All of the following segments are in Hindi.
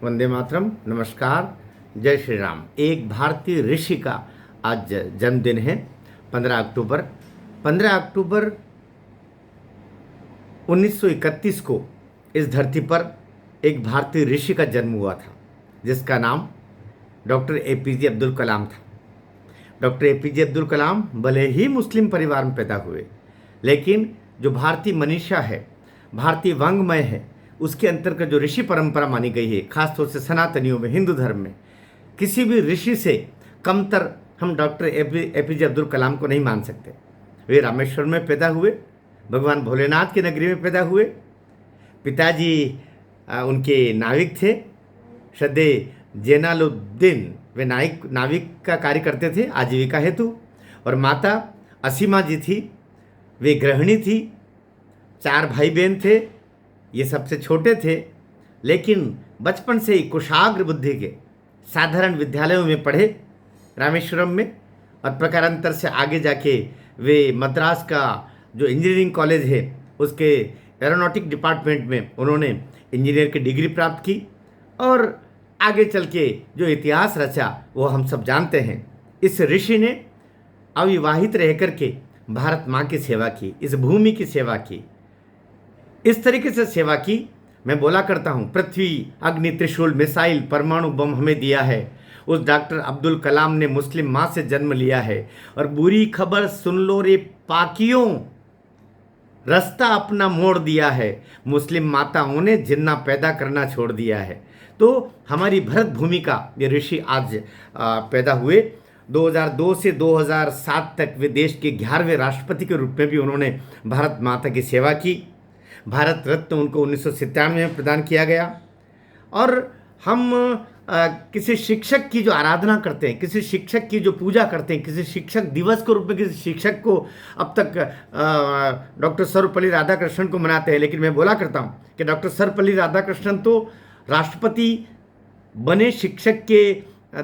वंदे मातरम। नमस्कार, जय श्री राम। एक भारतीय ऋषि का आज जन्मदिन है, 15 अक्टूबर। 15 अक्टूबर 1931 को इस धरती पर एक भारतीय ऋषि का जन्म हुआ था, जिसका नाम डॉक्टर एपीजे अब्दुल कलाम था। डॉक्टर एपीजे अब्दुल कलाम भले ही मुस्लिम परिवार में पैदा हुए, लेकिन जो भारतीय मनीषा है, भारतीय वांग्मय है, उसके अंतर्गत जो ऋषि परंपरा मानी गई है, खासतौर से सनातनियों में, हिंदू धर्म में, किसी भी ऋषि से कमतर हम डॉक्टर एपीजे अब्दुल कलाम को नहीं मान सकते। वे रामेश्वर में पैदा हुए, भगवान भोलेनाथ की नगरी में पैदा हुए। पिताजी उनके नाविक थे, श्रद्धे जैनालुद्दीन। वे नाविक का कार्य करते थे आजीविका हेतु। और माता असीमा जी थी, वे गृहिणी थी। 4 भाई बहन थे, ये सबसे छोटे थे, लेकिन बचपन से ही कुशाग्र बुद्धि के साधारण विद्यालयों में पढ़े रामेश्वरम में। और प्रकारांतर से आगे जाके वे मद्रास का जो इंजीनियरिंग कॉलेज है, उसके एरोनॉटिक डिपार्टमेंट में उन्होंने इंजीनियर की डिग्री प्राप्त की। और आगे चल के जो इतिहास रचा वो हम सब जानते हैं। इस ऋषि ने अविवाहित रह कर के भारत माँ की सेवा की, इस भूमि की सेवा की, इस तरीके से सेवा की। मैं बोला करता हूँ, पृथ्वी, अग्नि, त्रिशूल, मिसाइल, परमाणु बम हमें दिया है। उस डॉक्टर अब्दुल कलाम ने मुस्लिम माँ से जन्म लिया है। और बुरी खबर सुन लो रे पाकियों, रास्ता अपना मोड़ दिया है। मुस्लिम माताओं ने जिन्ना पैदा करना छोड़ दिया है। तो हमारी भरत भूमि का ये ऋषि आज पैदा हुए। 2002 से 2007 तक वे देश के 11वें राष्ट्रपति के रूप में भी उन्होंने भारत माता की सेवा की। भारत रत्न उनको 1997 में प्रदान किया गया। और हम किसी शिक्षक की जो आराधना करते हैं, किसी शिक्षक की जो पूजा करते हैं, किसी शिक्षक दिवस के रूप में किसी शिक्षक को अब तक डॉक्टर सर्वपल्ली राधाकृष्णन को मनाते हैं। लेकिन मैं बोला करता हूँ कि डॉक्टर सर्वपल्ली राधाकृष्णन तो राष्ट्रपति बने, शिक्षक के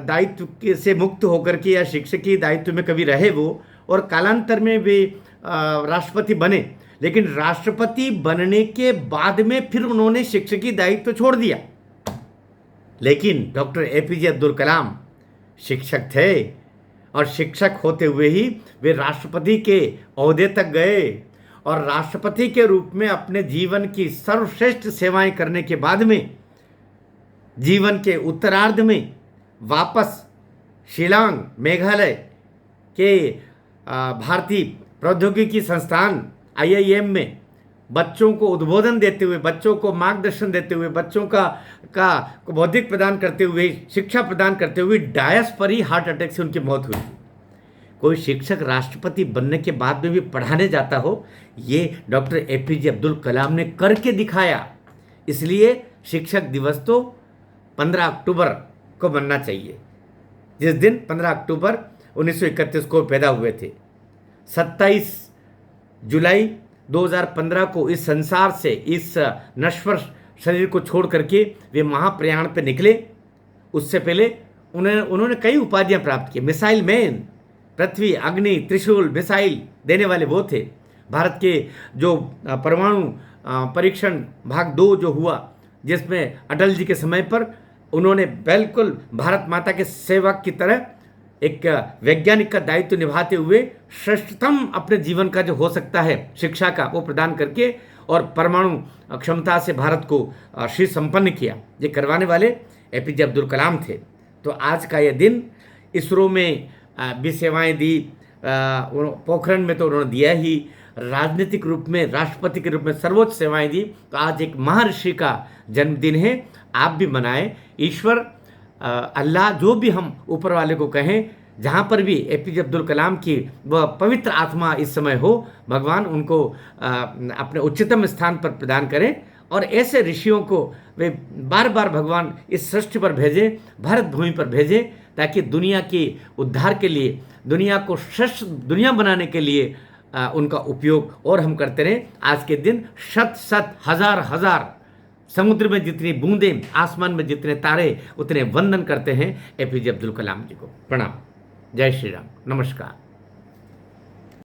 दायित्व से मुक्त होकर के, या शिक्षक के दायित्व में कभी रहे वो, और कालांतर में वे राष्ट्रपति बने। लेकिन राष्ट्रपति बनने के बाद में फिर उन्होंने शिक्षकी दायित्व छोड़ दिया। लेकिन डॉक्टर एपीजे अब्दुल कलाम शिक्षक थे, और शिक्षक होते हुए ही वे राष्ट्रपति के ओहदे तक गए। और राष्ट्रपति के रूप में अपने जीवन की सर्वश्रेष्ठ सेवाएं करने के बाद में जीवन के उत्तरार्ध में वापस शिलांग, मेघालय के भारतीय प्रौद्योगिकी संस्थान IIM में बच्चों को उद्बोधन देते हुए, बच्चों को मार्गदर्शन देते हुए, बच्चों का बौद्धिक प्रदान करते हुए, शिक्षा प्रदान करते हुए डायस पर ही हार्ट अटैक से उनकी मौत हुई। कोई शिक्षक राष्ट्रपति बनने के बाद में भी पढ़ाने जाता हो, ये डॉक्टर एपीजे अब्दुल कलाम ने करके दिखाया। इसलिए शिक्षक दिवस तो 15 अक्टूबर को बनना चाहिए, जिस दिन 15 अक्टूबर 1931 को पैदा हुए थे। 27 जुलाई 2015 को इस संसार से, इस नश्वर शरीर को छोड़ करके वे महाप्रयाण पे निकले। उससे पहले उन्होंने कई उपाधियां प्राप्त की। मिसाइल मैन, पृथ्वी, अग्नि, त्रिशूल, मिसाइल देने वाले वो थे। भारत के जो परमाणु परीक्षण भाग 2 जो हुआ, जिसमें अटल जी के समय पर उन्होंने बिल्कुल भारत माता के सेवक की तरह एक वैज्ञानिक का दायित्व निभाते हुए श्रेष्ठतम अपने जीवन का जो हो सकता है शिक्षा का, वो प्रदान करके और परमाणु क्षमता से भारत को श्री संपन्न किया। ये करवाने वाले एपीजे अब्दुल कलाम थे। तो आज का ये दिन, इसरो में भी सेवाएं दी, पोखरण में तो उन्होंने दिया ही, राजनीतिक रूप में, राष्ट्रपति के रूप में सर्वोच्च सेवाएं दी। तो आज एक महर्षि का जन्मदिन है, आप भी मनाएं। ईश्वर, अल्लाह, जो भी हम ऊपर वाले को कहें, जहाँ पर भी एपीजे अब्दुल कलाम की वह पवित्र आत्मा इस समय हो, भगवान उनको अपने उच्चतम स्थान पर प्रदान करें। और ऐसे ऋषियों को वे बार बार भगवान इस सृष्टि पर भेजें, भारत भूमि पर भेजें, ताकि दुनिया के उद्धार के लिए, दुनिया को श्रेष्ठ दुनिया बनाने के लिए उनका उपयोग और हम करते रहें। आज के दिन शत शत हजार हजार समुद्र में जितनी बूंदें, आसमान में जितने तारे, उतने वंदन करते हैं एपीजे अब्दुल कलाम जी को। प्रणाम, जय श्री राम, नमस्कार।